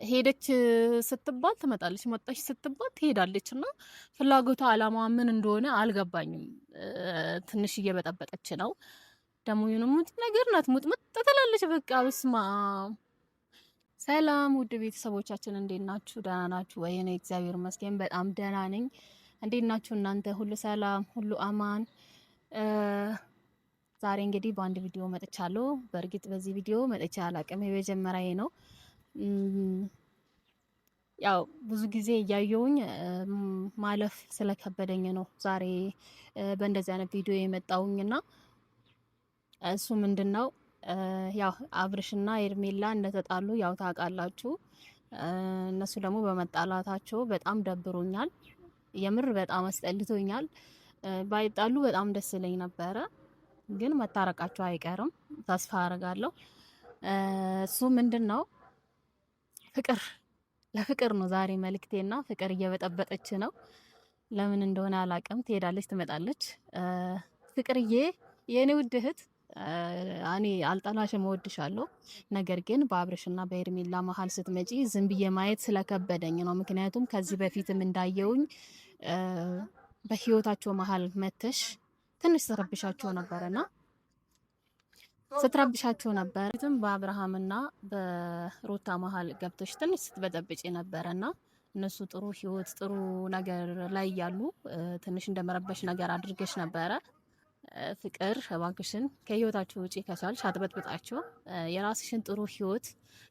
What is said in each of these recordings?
ሄደች ስትባል ትመጣለች፣ መጣች ስትባል ትሄዳለችና ፍላጎቷ አላማዋ ምን እንደሆነ አልገባኝም። ትንሽ እየበጠበጠች ነው ደግሞ ሙት ነገር ናት። ሙጥሙጥ ትላለች። በቃ በስማ ሰላም ውድ ቤተሰቦቻችን እንዴት ናችሁ? ደህና ናችሁ ወይ? እኔ እግዚአብሔር ይመስገን በጣም ደህና ነኝ። እንዴት ናችሁ እናንተ? ሁሉ ሰላም፣ ሁሉ አማን? ዛሬ እንግዲህ በአንድ ቪዲዮ መጥቻለሁ። በእርግጥ በዚህ ቪዲዮ መጥቻ አላቅም፣ የመጀመሪያዬ ነው። ያው ብዙ ጊዜ እያየውኝ ማለፍ ስለከበደኝ ነው ዛሬ በእንደዚህ አይነት ቪዲዮ የመጣውኝና እሱ ምንድነው ያው አብርሽና ኤርሜላ እንደተጣሉ ያው ታውቃላችሁ። እነሱ ደግሞ በመጣላታቸው በጣም ደብሮኛል። የምር በጣም አስጠልቶኛል። ባይጣሉ በጣም ደስ ይለኝ ነበረ፣ ግን መታረቃቸው አይቀርም ተስፋ አደርጋለሁ። እሱ ምንድነው ፍቅር ለፍቅር ነው ዛሬ መልእክቴና፣ ፍቅር እየበጠበጠች ነው። ለምን እንደሆነ አላውቅም። ትሄዳለች፣ ትመጣለች። ፍቅርዬ የኔ ውድ እህት እኔ አልጠላሽም፣ እወድሻለሁ። ነገር ግን በአብርሽና በኤርሜላ መሀል ስትመጪ ዝም ብዬ ማየት ስለከበደኝ ነው። ምክንያቱም ከዚህ በፊትም እንዳየውኝ በህይወታቸው መሀል መተሽ ትንሽ ስትረብሻቸው ነበርና ስትረብሻቸው በአብርሃምና በሩታ መሀል ገብተሽ ትንሽ ስትበጠብጪ ነበርና እነሱ ጥሩ ህይወት ጥሩ ነገር ላይ ያሉ ትንሽ እንደመረበሽ ነገር አድርገሽ ነበረ። ፍቅር እባክሽን ከህይወታችሁ ውጪ ከቻልሽ አትበጥብጣቸው። የራስሽን ጥሩ ህይወት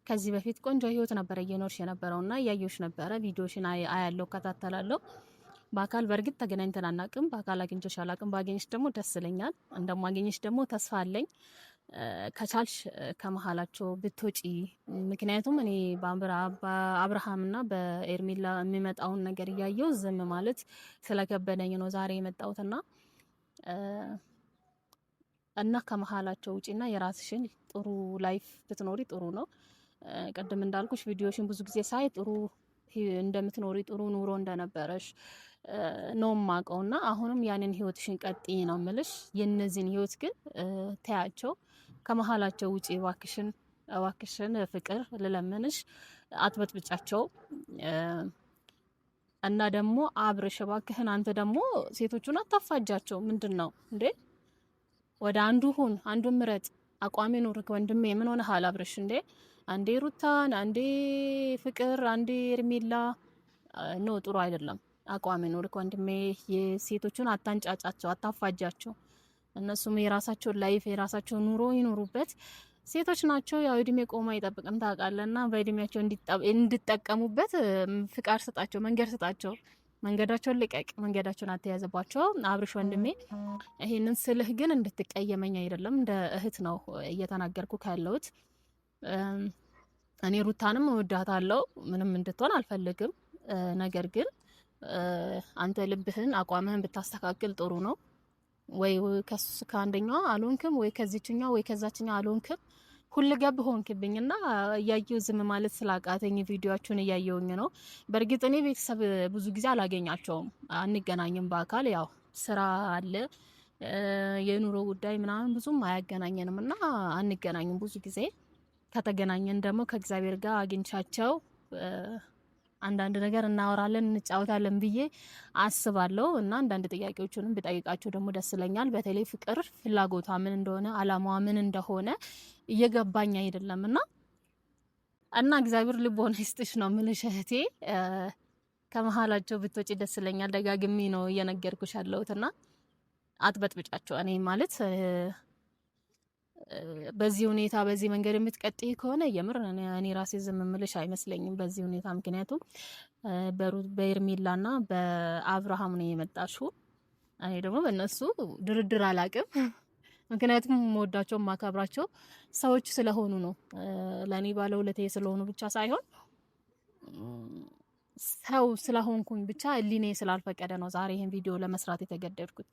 ከዚህ በፊት ቆንጆ ህይወት ነበረ እየኖርሽ የነበረውና እያየሁሽ ነበረ። ቪዲዮሽን አያለው፣ ከታተላለሁ። በአካል በእርግጥ ተገናኝተን አናውቅም። በአካል አግኝቼሽ አላውቅም። ባገኝሽ ደግሞ ደስ ይለኛል። እንደማገኝሽ ደግሞ ተስፋ አለኝ። ከቻልሽ ከመሀላቸው ብትወጪ። ምክንያቱም እኔ በአብርሃምና በኤርሜላ የሚመጣውን ነገር እያየው ዝም ማለት ስለከበደኝ ነው ዛሬ የመጣሁትና እና ከመሀላቸው ውጪና የራስሽን ጥሩ ላይፍ ብትኖሪ ጥሩ ነው። ቀደም እንዳልኩሽ ቪዲዮሽን ብዙ ጊዜ ሳይ ጥሩ እንደምትኖሪ ጥሩ ኑሮ እንደነበረሽ ነው ማቀውና አሁንም ያንን ህይወትሽን ቀጥይ ነው ምልሽ። የነዚህን ህይወት ግን ተያቸው፣ ከመሀላቸው ውጪ እባክሽን፣ እባክሽን ፍቅር ልለምንሽ፣ አትበጥብጫቸው። እና ደግሞ አብርሽ እባክህን አንተ ደግሞ ሴቶቹን አታፋጃቸው። ምንድነው እንዴ? ወደ አንዱ ሁን፣ አንዱ ምረጥ። አቋሚ ኑርክ ወንድሜ። ምን ሆነሃል አብርሽ? እንዴ አንዴ ሩታን፣ አንዴ ፍቅር፣ አንዴ ኤርሜላ ነው። ጥሩ አይደለም። አቋሚ ኑርክ ወንድሜ። የሴቶቹን አታንጫጫቸው፣ አታፋጃቸው። እነሱም የራሳቸውን ላይፍ የራሳቸውን ኑሮ ይኖሩበት። ሴቶች ናቸው። ያው እድሜ ቆማ አይጠብቅም ታውቃለና በእድሜያቸው እንዲጠቀሙበት ፍቃድ ስጣቸው፣ መንገድ ስጣቸው። መንገዳቸውን ልቀቅ፣ መንገዳቸውን አተያዘባቸው። አብርሽ ወንድሜ ይሄንን ስልህ ግን እንድትቀየመኝ አይደለም፣ እንደ እህት ነው እየተናገርኩ ካለሁት። እኔ ሩታንም እወዳታለሁ፣ ምንም እንድትሆን አልፈልግም። ነገር ግን አንተ ልብህን አቋምህን ብታስተካክል ጥሩ ነው። ወይ ከአንደኛው አልሆንክም፣ ወይ ከዚህኛው ወይ ከዛችኛው አልሆንክም። ሁልገብ ሆንክብኝና እያየሁ ዝም ማለት ስላቃተኝ ቪዲዮአችሁን እያየሁኝ ነው። በእርግጥ እኔ ቤተሰብ ብዙ ጊዜ አላገኛቸውም፣ አንገናኝም በአካል ያው ስራ አለ፣ የኑሮ ጉዳይ ምናምን ብዙም አያገናኘንም እና አንገናኝም ብዙ ጊዜ። ከተገናኘን ደግሞ ከእግዚአብሔር ጋር አግኝቻቸው አንዳንድ ነገር እናወራለን እንጫወታለን ብዬ አስባለሁ። እና አንዳንድ ጥያቄዎችንም ብጠይቃቸው ደግሞ ደስ ይለኛል። በተለይ ፍቅር ፍላጎቷ ምን እንደሆነ አላማዋ ምን እንደሆነ እየገባኝ አይደለም እና እግዚአብሔር ልቦና ይስጥሽ ነው የምልሽ እህቴ። ከመሀላቸው ብትወጪ ደስ ይለኛል። ደጋግሜ ነው እየነገርኩሽ ያለሁትና አትበጥብጫቸው። እኔ ማለት በዚህ ሁኔታ በዚህ መንገድ የምትቀጥይ ከሆነ የምር እኔ ራሴ ዝም ምልሽ አይመስለኝም በዚህ ሁኔታ። ምክንያቱም በኤርሜላና በአብርሃም ነው የመጣሽው። እኔ ደግሞ በእነሱ ድርድር አላቅም። ምክንያቱም የምወዳቸው ማከብራቸው ሰዎች ስለሆኑ ነው። ለእኔ ባለውለታዬ ስለሆኑ ብቻ ሳይሆን ሰው ስለሆንኩኝ ብቻ እሊኔ ስላልፈቀደ ነው ዛሬ ይሄን ቪዲዮ ለመስራት የተገደድኩት።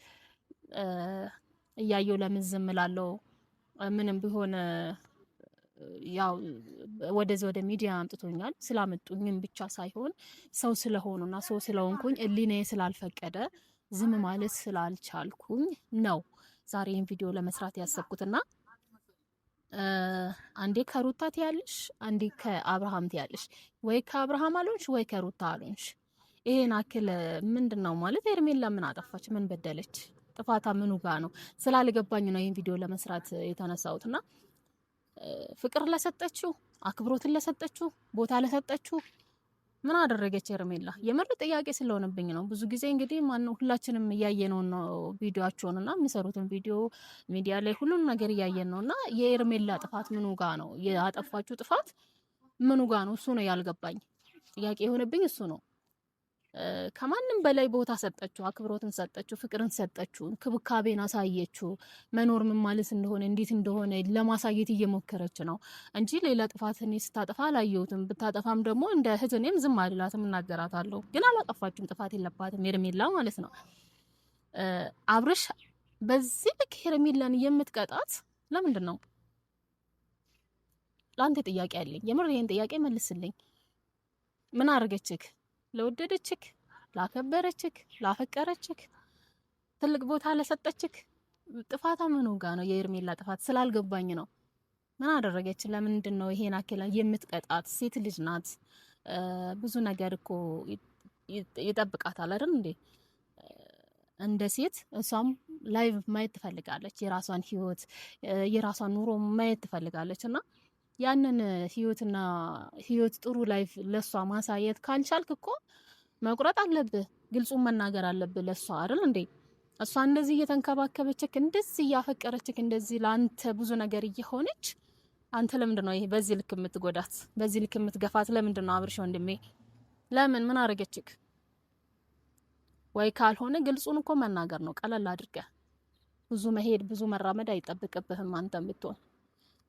እያየው ለምን ዝም እላለሁ? ምንም ቢሆን ያው ወደ ሚዲያ አምጥቶኛል። ስላመጡኝም ብቻ ሳይሆን ሰው ስለሆኑና ሰው ስለሆንኩኝ እሊኔ ስላልፈቀደ ዝም ማለት ስላልቻልኩኝ ነው ዛሬ ይሄን ቪዲዮ ለመስራት ያሰብኩትና አንዴ ከሩታ ትያለሽ፣ አንዴ ከአብርሃም ትያለሽ። ወይ ከአብርሃም አልሆንሽ ወይ ከሩታ አልሆንሽ። ይሄን አክል ምንድነው ማለት? ሄርሜላ ምን አጠፋች? ምን በደለች? ጥፋታ ምኑ ጋ ነው? ስላልገባኝ ነው ይሄን ቪዲዮ ለመስራት የተነሳሁትና ፍቅር ለሰጠችው፣ አክብሮትን ለሰጠችው፣ ቦታ ለሰጠችው ምን አደረገች ሄርሜላ? የምር ጥያቄ ስለሆነብኝ ነው። ብዙ ጊዜ እንግዲህ ማነው ሁላችንም እያየነው ነው ቪዲዮአቸውንና የሚሰሩትን ቪዲዮ ሚዲያ ላይ ሁሉም ነገር እያየን ነውና የሄርሜላ ጥፋት ምኑ ጋ ነው? ያጠፋችው ጥፋት ምኑ ጋ ነው? እሱ ነው ያልገባኝ። ጥያቄ የሆነብኝ እሱ ነው። ከማንም በላይ ቦታ ሰጠችው፣ አክብሮትን ሰጠችው፣ ፍቅርን ሰጠችው፣ ክብካቤን አሳየችው። መኖር ምን ማለት እንደሆነ እንዴት እንደሆነ ለማሳየት እየሞከረች ነው እንጂ ሌላ ጥፋት እኔ ስታጠፋ አላየሁትም። ብታጠፋም ደግሞ እንደ እህት እኔም ዝም አልላትም፣ እናገራታለሁ። ግን አላጠፋችም፣ ጥፋት የለባትም ሄርሜላ ማለት ነው። አብርሽ በዚህ ልክ ሄርሜላን የምትቀጣት ለምንድን ነው? ለአንተ ጥያቄ አለኝ። የምር ይሄን ጥያቄ መልስልኝ። ምን አረገችክ? ለወደደችክ፣ ላከበረችክ፣ ላፈቀረችክ፣ ትልቅ ቦታ ለሰጠችክ ጥፋታ ምኑ ጋ ነው? የሄርሜላ ጥፋት ስላልገባኝ ነው። ምን አደረገች? ለምንድን ነው ይሄን አክል የምትቀጣት? ሴት ልጅ ናት። ብዙ ነገር እኮ ይጠብቃታል አይደል እንዴ? እንደ ሴት እሷም ላይቭ ማየት ትፈልጋለች። የራሷን ህይወት የራሷን ኑሮ ማየት ትፈልጋለች እና ያንን ህይወት ጥሩ ላይፍ ለሷ ማሳየት ካልቻልክ እኮ መቁረጥ አለብህ። ግልጹን መናገር አለብህ ለሷ አይደል እንዴ? እሷ እንደዚህ እየተንከባከበችክ፣ እንደዚህ እያፈቀረችክ፣ እንደዚህ ለአንተ ብዙ ነገር እየሆነች አንተ ለምንድን ነው ይሄ በዚህ ልክ የምትጎዳት? በዚህ ልክ የምትገፋት ለምንድን ነው? አብርሽ ወንድሜ ለምን? ምን አረገችክ? ወይ ካልሆነ ግልጹን እኮ መናገር ነው። ቀለል አድርገህ ብዙ መሄድ ብዙ መራመድ አይጠብቅብህም አንተም ብትሆን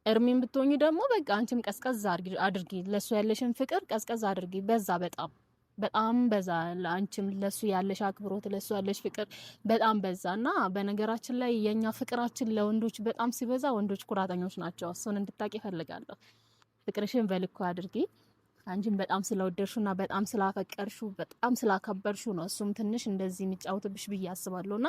እርሚን ብትሆኚ ደግሞ በቃ አንቺም ቀዝቀዝ አድርጊ። ለሱ ያለሽን ፍቅር ቀዝቀዝ አድርጊ። በዛ በጣም በዛ። አንቺም ለሱ ያለሽ አክብሮት፣ ለሱ ያለሽ ፍቅር በጣም በዛና በነገራችን ላይ የኛ ፍቅራችን ለወንዶች በጣም ሲበዛ ወንዶች ኩራተኞች ናቸው። እሱን እንድታቂ ፈልጋለሁ። ፍቅርሽን በልኩ አድርጊ። አንቺም በጣም ስለወደድሽውና በጣም ስላፈቀርሽው በጣም ስላከበርሽው ነው እሱም ትንሽ እንደዚህ የሚጫወትብሽ ብዬ አስባለሁና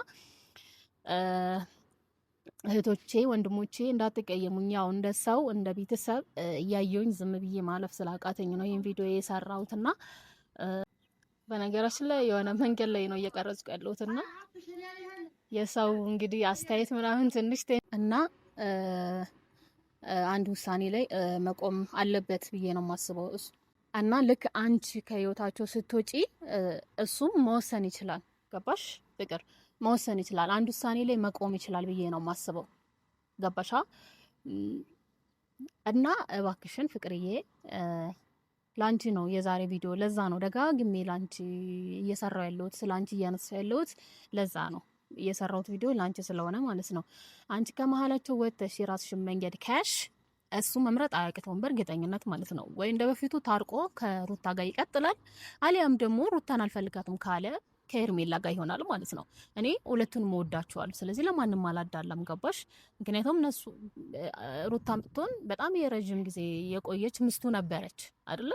እህቶቼ ወንድሞቼ እንዳትቀየሙኝ። ያው እንደ ሰው እንደ ቤተሰብ እያየሁኝ ዝም ብዬ ማለፍ ስላቃተኝ ነው ይሄን ቪዲዮ የሰራሁትና በነገራችን ላይ የሆነ መንገድ ላይ ነው እየቀረጽኩ ያለሁትና የሰው እንግዲህ አስተያየት ምናምን ትንሽ እና አንድ ውሳኔ ላይ መቆም አለበት ብዬ ነው የማስበው። እና ልክ አንቺ ከህይወታቸው ስትወጪ እሱም መወሰን ይችላል። ገባሽ? ፍቅር መወሰን ይችላል። አንድ ውሳኔ ላይ መቆም ይችላል ብዬ ነው የማስበው። ገባሻ? እና እባክሽን ፍቅርዬ ላንቺ ነው የዛሬ ቪዲዮ። ለዛ ነው ደጋግሜ ላንቺ እየሰራው ያለሁት፣ ስላንቺ እያነሳው ያለሁት ለዛ ነው እየሰራሁት ቪዲዮ ላንቺ ስለሆነ ማለት ነው። አንቺ ከመሀላቸው ወጥተሽ የራስሽን መንገድ ካሽ እሱ መምረጥ አያቅተውም በእርግጠኝነት ማለት ነው። ወይ እንደ በፊቱ ታርቆ ከሩታ ጋር ይቀጥላል፣ አሊያም ደግሞ ሩታን አልፈልጋትም ካለ ከሄርሜላ ጋር ይሆናል ማለት ነው። እኔ ሁለቱንም እወዳቸዋለሁ። ስለዚህ ለማንም አላዳላም። ገባሽ? ምክንያቱም እነሱ ሩታን ብትሆን በጣም የረዥም ጊዜ የቆየች ምስቱ ነበረች አይደለ?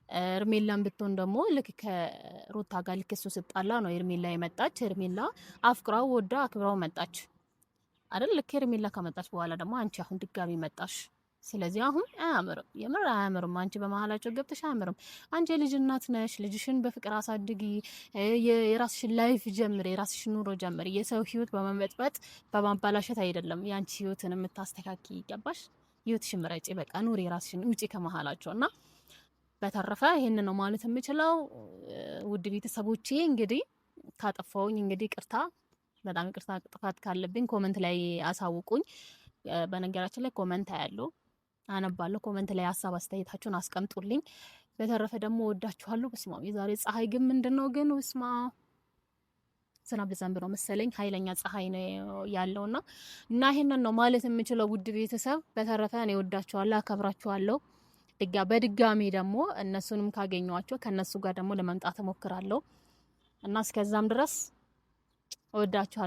ሄርሜላን ብትሆን ደግሞ ልክ ከሩታ ጋር ልክ እሱ ስጣላ ነው ሄርሜላ የመጣች። ሄርሜላ አፍቅራው ወዳ አክብራው መጣች አይደል? ልክ ሄርሜላ ከመጣች በኋላ ደግሞ አንቺ አሁን ድጋሚ መጣሽ። ስለዚህ አሁን አያምርም፣ የምር አያምርም። አንቺ በመሀላቸው ገብተሽ አያምርም። አንቺ የልጅ እናት ነሽ። ልጅሽን በፍቅር አሳድጊ፣ የራስሽን ላይፍ ጀምሪ፣ የራስሽን ኑሮ ጀምሪ። የሰው ህይወት በመበጥበጥ በማባላሸት አይደለም የአንቺ ህይወትን የምታስተካኪ። ገባሽ? ህይወትሽን ምረጪ፣ በቃ ኑሪ፣ የራስሽን ውጪ ከመሀላቸው እና በተረፈ ይሄን ነው ማለት የምችለው። ውድ ቤተሰቦቼ እንግዲህ ካጠፋውኝ እንግዲህ ቅርታ፣ በጣም ቅርታ። ጥፋት ካለብኝ ኮመንት ላይ አሳውቁኝ። በነገራችን ላይ ኮመንት አያለሁ፣ አነባለሁ። ኮመንት ላይ ሀሳብ አስተያየታችሁን አስቀምጡልኝ። በተረፈ ደግሞ ወዳችኋለሁ። በስመ አብ የዛሬ ፀሐይ ግን ምንድነው ግን በስመ አብ ዝናብ ሊዘንብ ነው መሰለኝ። ኃይለኛ ፀሐይ ነው ያለውና እና ይሄንን ነው ማለት የምችለው ውድ ቤተሰብ። በተረፈ እኔ ወዳችኋለሁ፣ አከብራችኋለሁ። በድጋሚ ደግሞ እነሱንም ካገኘኋቸው ከነሱ ጋር ደግሞ ለመምጣት እሞክራለሁ እና እስከዛም ድረስ ወዳችኋለሁ።